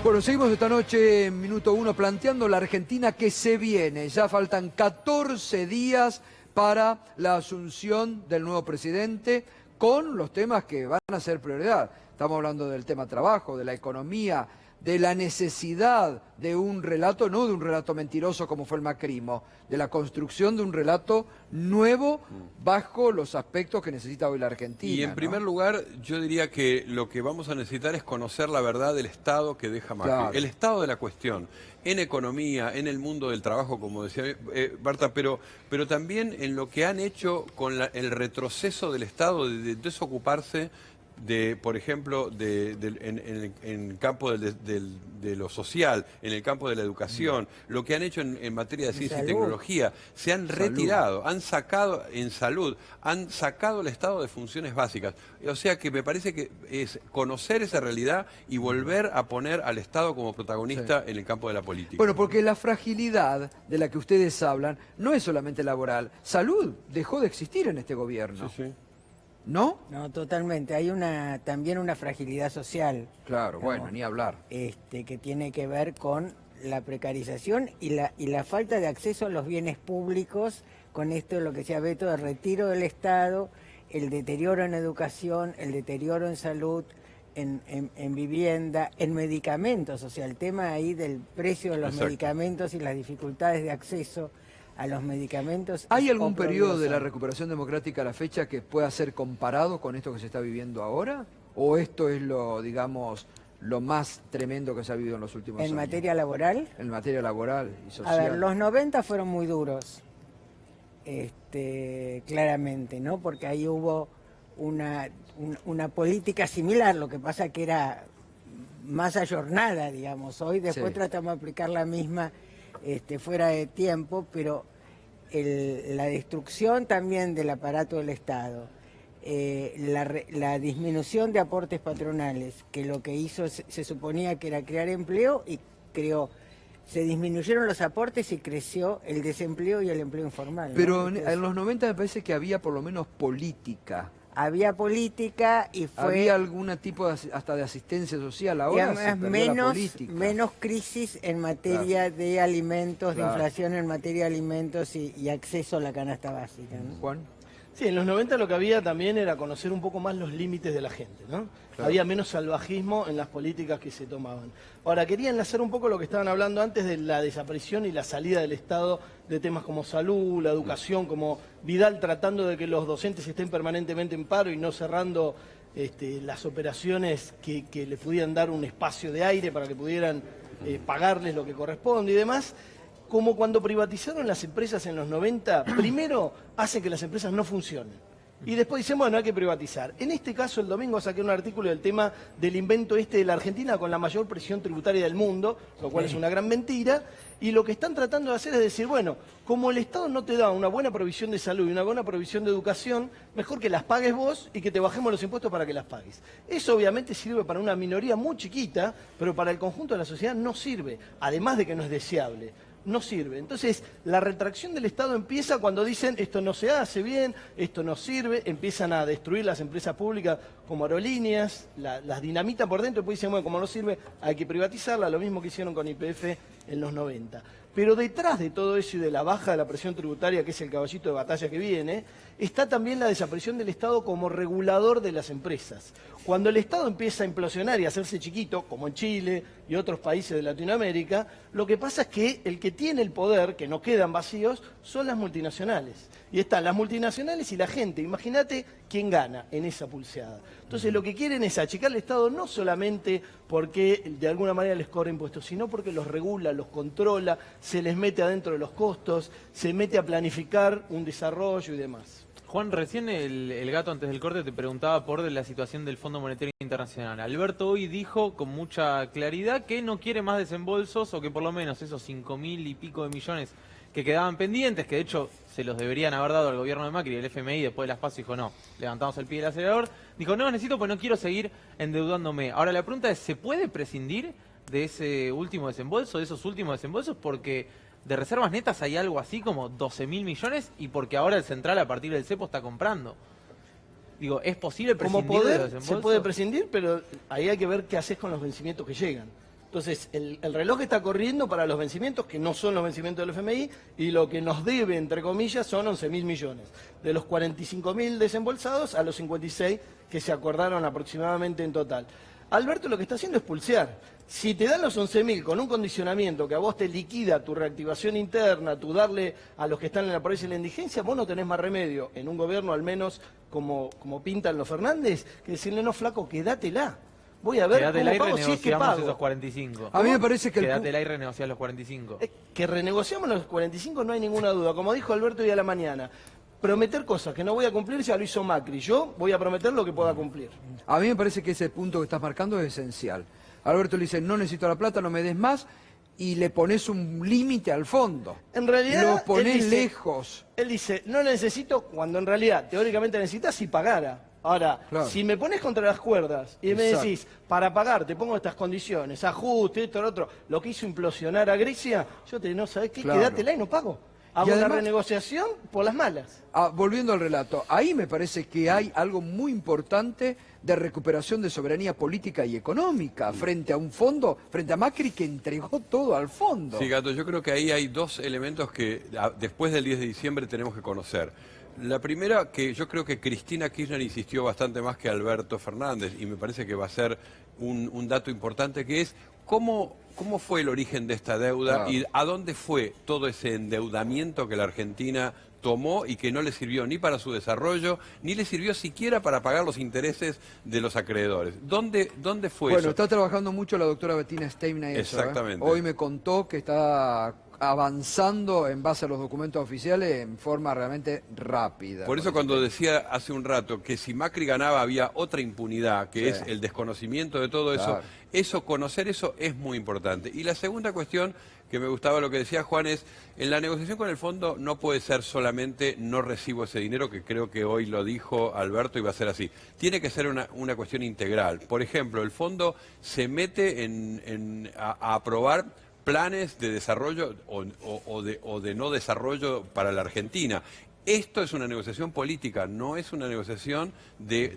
Bueno, seguimos esta noche en Minuto Uno planteando la Argentina que se viene. Ya faltan 14 días para la asunción del nuevo presidente con los temas que van a ser prioridad. Estamos hablando del tema trabajo, de la economía, de la necesidad de un relato, no de un relato mentiroso como fue el macrismo, de la construcción de un relato nuevo bajo los aspectos que necesita hoy la Argentina. Y en primer lugar, yo diría que lo que vamos a necesitar es conocer la verdad del Estado que deja Macri. Claro. El estado de la cuestión, en economía, en el mundo del trabajo, como decía Marta, pero también en lo que han hecho con el retroceso del Estado de desocuparse de, por ejemplo, en el campo de lo social, en el campo de la educación, lo que han hecho en materia de ciencia y tecnología, se han retirado, han sacado en salud, han sacado al Estado de funciones básicas. O sea que me parece que es conocer esa realidad y volver a poner al Estado como protagonista en el campo de la política. Bueno, porque la fragilidad de la que ustedes hablan no es solamente laboral. Salud dejó de existir en este gobierno. Sí, sí. ¿No? No, totalmente. Hay también una fragilidad social. Claro, bueno, ni hablar. Que tiene que ver con la precarización y la falta de acceso a los bienes públicos, con esto lo que decía Beto, el retiro del Estado, el deterioro en educación, el deterioro en salud, en vivienda, en medicamentos, o sea, el tema ahí del precio de los medicamentos y las dificultades de acceso a los medicamentos. ¿Hay algún periodo de la recuperación democrática a la fecha que pueda ser comparado con esto que se está viviendo ahora? ¿O esto es lo, digamos, lo más tremendo que se ha vivido en los últimos años? ¿En materia laboral? En materia laboral y social. A ver, los 90 fueron muy duros, claramente, ¿no? Porque ahí hubo una política similar, lo que pasa que era más ayornada, digamos. Hoy después tratamos de aplicar la misma fuera de tiempo, pero la destrucción también del aparato del Estado, la disminución de aportes patronales, que lo que hizo se suponía que era crear empleo y se disminuyeron los aportes y creció el desempleo y el empleo informal, ¿no? Pero en los 90 me parece que había por lo menos política. Había política y había algún tipo hasta de asistencia social. Ahora se perdió la política. Menos crisis en materia de alimentos, de inflación en materia de alimentos y acceso a la canasta básica, ¿no? Juan. Sí, en los 90 lo que había también era conocer un poco más los límites de la gente, ¿no? Claro. Había menos salvajismo en las políticas que se tomaban. Ahora, quería enlazar un poco lo que estaban hablando antes de la desaparición y la salida del Estado de temas como salud, la educación, como Vidal tratando de que los docentes estén permanentemente en paro y no cerrando las operaciones que les pudieran dar un espacio de aire para que pudieran pagarles lo que corresponde y demás. Como cuando privatizaron las empresas en los 90, primero hacen que las empresas no funcionen. Y después dicen, bueno, hay que privatizar. En este caso, el domingo saqué un artículo del tema del invento de la Argentina con la mayor presión tributaria del mundo, lo cual es una gran mentira. Y lo que están tratando de hacer es decir, bueno, como el Estado no te da una buena provisión de salud y una buena provisión de educación, mejor que las pagues vos y que te bajemos los impuestos para que las pagues. Eso obviamente sirve para una minoría muy chiquita, pero para el conjunto de la sociedad no sirve, además de que no es deseable. No sirve. Entonces, la retracción del Estado empieza cuando dicen esto no se hace bien, esto no sirve, empiezan a destruir las empresas públicas como aerolíneas, las dinamitan por dentro y después dicen, bueno, como no sirve, hay que privatizarla, lo mismo que hicieron con YPF en los 90. Pero detrás de todo eso y de la baja de la presión tributaria, que es el caballito de batalla que viene, está también la desaparición del Estado como regulador de las empresas. Cuando el Estado empieza a implosionar y a hacerse chiquito, como en Chile y otros países de Latinoamérica, lo que pasa es que el que tiene el poder, que no quedan vacíos, son las multinacionales. Y están las multinacionales y la gente. Imagínate quién gana en esa pulseada. Entonces lo que quieren es achicar el Estado no solamente porque de alguna manera les cobra impuestos, sino porque los regula, los controla, se les mete adentro de los costos, se mete a planificar un desarrollo y demás. Juan, recién el gato antes del corte te preguntaba por la situación del Fondo Monetario Internacional. Alberto hoy dijo con mucha claridad que no quiere más desembolsos o que por lo menos esos 5.000 y pico de millones que quedaban pendientes, que de hecho se los deberían haber dado al gobierno de Macri y el FMI, después de las PASO dijo no, levantamos el pie del acelerador, dijo no, necesito pues no quiero seguir endeudándome. Ahora la pregunta es, ¿se puede prescindir de ese último desembolso, de esos últimos desembolsos? Porque de reservas netas hay algo así como 12.000 millones y porque ahora el central a partir del cepo está comprando. Digo, ¿es posible prescindir como poder, de los desembolsos? se puede prescindir, pero ahí hay que ver qué haces con los vencimientos que llegan. Entonces, el reloj está corriendo para los vencimientos, que no son los vencimientos del FMI, y lo que nos debe, entre comillas, son 11.000 millones. De los 45.000 desembolsados a los 56 que se acordaron aproximadamente en total. Alberto lo que está haciendo es pulsear. Si te dan los 11.000 con un condicionamiento que a vos te liquida tu reactivación interna, tu darle a los que están en la pobreza y la indigencia, vos no tenés más remedio, en un gobierno al menos como pintan los Fernández, que decirle, no, flaco, quédatela. Voy a ver Quédatela y cómo pago, si es que renegociamos pago. esos 45. A mí me parece que Quédatela y renegociás los 45. Que renegociamos los 45 no hay ninguna duda. Como dijo Alberto hoy a la mañana, prometer cosas que no voy a cumplir ya lo hizo Macri. Yo voy a prometer lo que pueda cumplir. A mí me parece que ese punto que estás marcando es esencial. Alberto le dice, no necesito la plata, no me des más, y le pones un límite al fondo. En realidad, lo pones él dice, lejos. Él dice, no necesito, cuando en realidad, teóricamente necesitas si pagara. Ahora, Claro. si me pones contra las cuerdas y me Exacto. decís, para pagar te pongo estas condiciones, ajuste, esto, lo otro, lo que hizo implosionar a Grecia, yo te digo, no, ¿sabés qué? Claro. Quédatela y no pago. Hago Y una además- renegociación por las malas. Volviendo al relato, ahí me parece que hay algo muy importante de recuperación de soberanía política y económica frente a un fondo, frente a Macri que entregó todo al fondo. Sí, Gato, yo creo que ahí hay dos elementos que después del 10 de diciembre tenemos que conocer. La primera, que yo creo que Cristina Kirchner insistió bastante más que Alberto Fernández, y me parece que va a ser un dato importante, que es cómo fue el origen de esta deuda Claro. y a dónde fue todo ese endeudamiento que la Argentina tomó y que no le sirvió ni para su desarrollo, ni le sirvió siquiera para pagar los intereses de los acreedores. ¿Dónde fue Bueno, eso? está trabajando mucho la doctora Bettina Stein en eso. Exactamente. Hoy me contó que está avanzando en base a los documentos oficiales en forma realmente rápida. Por eso cuando decía hace un rato que si Macri ganaba había otra impunidad, que Sí. es el desconocimiento de todo Claro. eso, conocer eso es muy importante. Y la segunda cuestión, que me gustaba lo que decía Juan, es, en la negociación con el fondo no puede ser solamente no recibo ese dinero, que creo que hoy lo dijo Alberto y va a ser así. Tiene que ser una cuestión integral. Por ejemplo, el fondo se mete a aprobar planes de desarrollo o de no desarrollo para la Argentina. Esto es una negociación política, no es una negociación de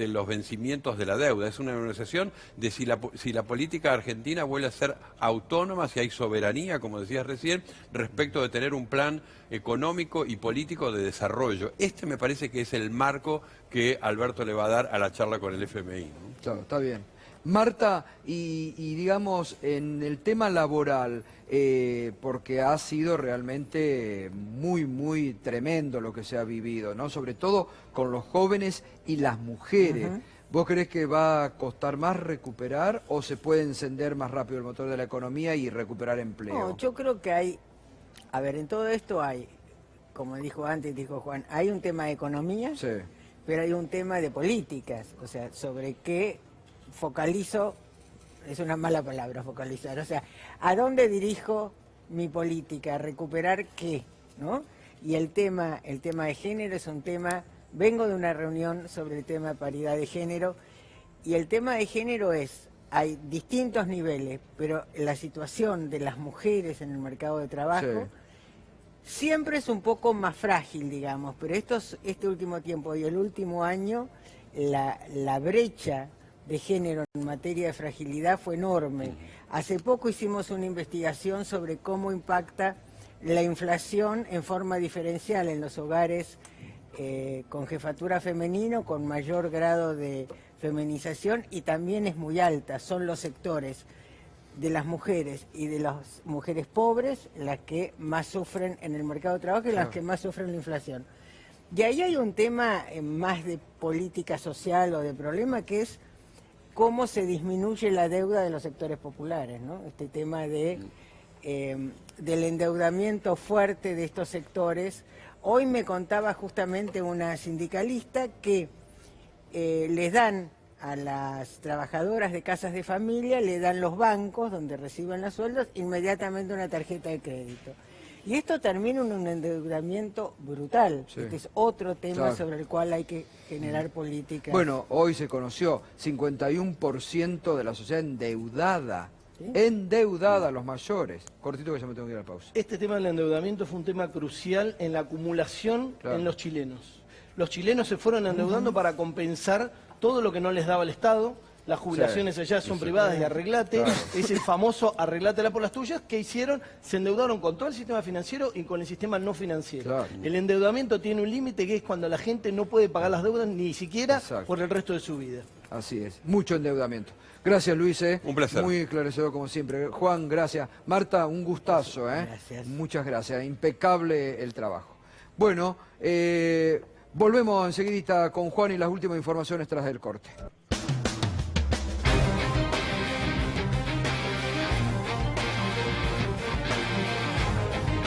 los vencimientos de la deuda, es una negociación de si la política argentina vuelve a ser autónoma, si hay soberanía, como decías recién, respecto de tener un plan económico y político de desarrollo. Este me parece que es el marco que Alberto le va a dar a la charla con el FMI, ¿no? Claro, está bien. Marta, y digamos, en el tema laboral, porque ha sido realmente muy, muy tremendo lo que se ha vivido, ¿no? Sobre todo con los jóvenes y las mujeres. ¿Vos creés que va a costar más recuperar o se puede encender más rápido el motor de la economía y recuperar empleo? No, yo creo que hay, a ver, en todo esto hay, como dijo antes, dijo Juan, hay un tema de economía, Sí. pero hay un tema de políticas, o sea, sobre qué focalizo, es una mala palabra focalizar, o sea, ¿a dónde dirijo mi política? ¿Recuperar qué? ¿No? Y el tema de género es un tema, vengo de una reunión sobre el tema de paridad de género, y el tema de género es, hay distintos niveles, pero la situación de las mujeres en el mercado de trabajo siempre es un poco más frágil, digamos, pero este último tiempo y el último año, la brecha de género en materia de fragilidad fue enorme. Hace poco hicimos una investigación sobre cómo impacta la inflación en forma diferencial en los hogares con jefatura femenino, con mayor grado de feminización, y también es muy alta. Son los sectores de las mujeres y de las mujeres pobres las que más sufren en el mercado de trabajo y las que más sufren la inflación. Y ahí hay un tema más de política social o de problema, que es cómo se disminuye la deuda de los sectores populares, ¿no? Este tema del endeudamiento fuerte de estos sectores. Hoy me contaba justamente una sindicalista que les dan a las trabajadoras de casas de familia, le dan los bancos donde reciben los sueldos, inmediatamente una tarjeta de crédito. Y esto termina en un endeudamiento brutal. Sí. Este es otro tema Claro. sobre el cual hay que generar políticas. Bueno, hoy se conoció 51% de la sociedad endeudada. ¿Sí? Endeudada, los mayores. Cortito que ya me tengo que ir a la pausa. Este tema del endeudamiento fue un tema crucial en la acumulación Claro. en los chilenos. Los chilenos se fueron endeudando para compensar todo lo que no les daba el Estado, las jubilaciones allá son privadas y arreglate, es el famoso arreglátela por las tuyas, que hicieron, se endeudaron con todo el sistema financiero y con el sistema no financiero. Claro. El endeudamiento tiene un límite que es cuando la gente no puede pagar las deudas ni siquiera Exacto. por el resto de su vida. Así es, mucho endeudamiento. Gracias, Luis. Un placer. Muy esclarecedor como siempre. Juan, gracias. Marta, un gustazo. Gracias. Muchas gracias. Impecable el trabajo. Bueno, volvemos enseguidita con Juan y las últimas informaciones tras el corte.